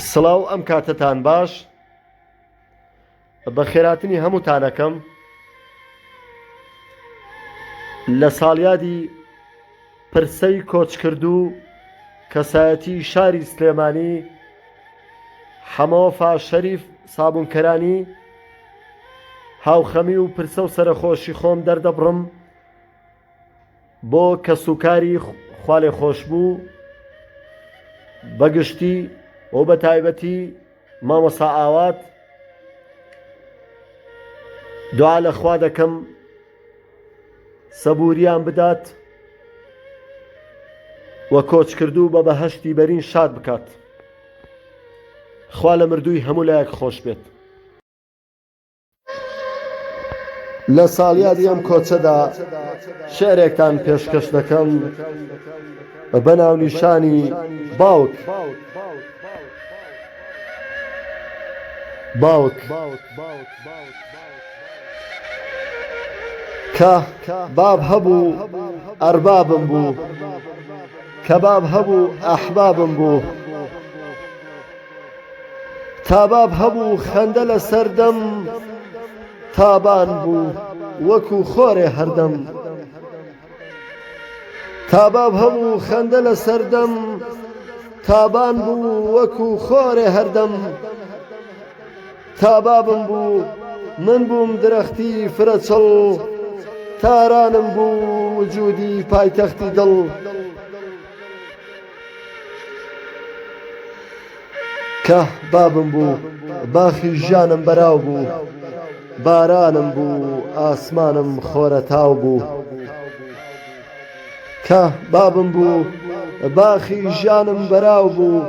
سڵاو ئەم کاتتان باش بە خێراتنی هەمووتانەکەم لە ساڵیادی پرسەی کۆچکردو کەسایەتی شاری سلێمانی حەمەوەفا شەریف سابوونکەرانی هاوخەمی و پرسە و سەرخۆشی خۆم دەردەبڕم بۆ کەسوکاری خوالێ خۆش بوو بەگشتی و بە تایبەتی مامۆستا ئاوات دوعا لە خوا دەکەم سەبووریان بدات و کۆچکردو بە بەهەشتی بەرین شاد بکات. خوا لە مردووی هەموو لایەک خۆش بێت. لە ساڵیادی ئەم کۆچەدا شێعرێکتان پێشکەش دەکەم بە ناونیشانی باوک کە باب هەبوو ئەربابم بوو، کە باب هەبوو ئەحبابم بوو، تا باب هەبوو خەندە لە سەردەم تابان بوو وەکو خۆرێ هەردەم، تا باب هەبوو خەندە لە سەردەم تابان بوو وەکو خۆرێ هەردەم، تا بابم بوو من بووم درەختی فرەچەڵ، تارانم بوو وجودی پایتەختی دڵ، کە بابم بوو باخی ژیانم بەراو بوو، بارانم بوو ئاسمانم خۆرە تاو بوو، کە بابم بوو باخی ژیانم بەراو بوو،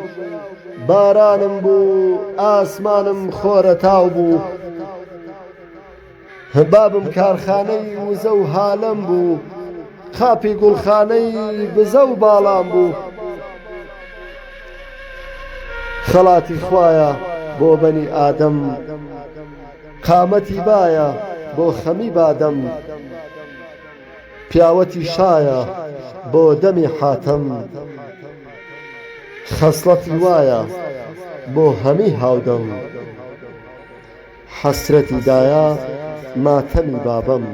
بارانم بوو ئاسمانم خۆرە تاو بوو، بابم کارخانەی وزە و هالەم بوو، خاپی گوڵخانەی بزە و باڵام بوو، خەڵاتی خوایە بۆ بەنی ئادەم، قامەتی بایە بۆ خەمی بادەم، پیاوەتی شایە بۆ دەمی حاتەم، خەسڵەتی وایە بۆ هەمی هاودەم، حەسرەتی دایە ماتەمی بابەم،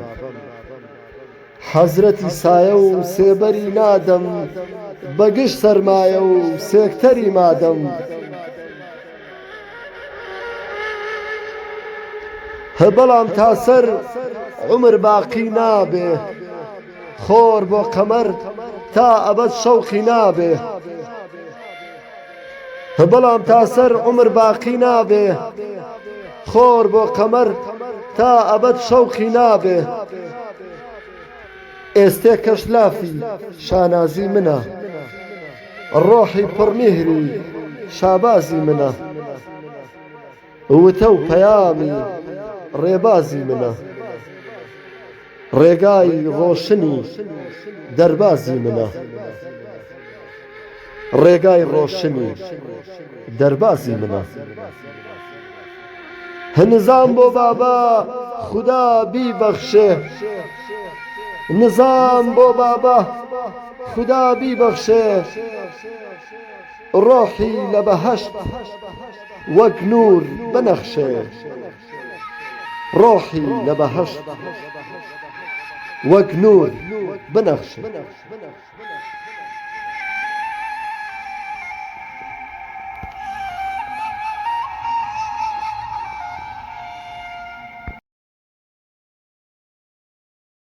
حەزرەتی سایە و سێبەری نادەم، بەگشت سەرمایە و سێکتەری مادەم، بەڵام تا سەر عومر باقی نابێ، خۆر بۆ قەمەر تا ئەبەد شەوقی نابێ، بەڵام تا سەر عومر باقی نابێ، خۆر بۆ قەمەر تا ئەبەد شەوقی نابێ، ئێستێ کەشلافی شانازی منە، ڕۆحی پڕمیهری شابازی منە، وتە و پەیامی ڕێبازی منە، ڕێگای ڕۆشنی دەربازی منە، ڕێگای ڕۆشنی دەربازی منە، نزام بۆ بابا خودا بیبەخشێ، نزام بۆ بابا خودا بیبەخشێ، ڕۆحی لە بەهەشت وەک نور بنەخشێ، ڕۆحی لە بەهەشت وەک نور بنەخشێ.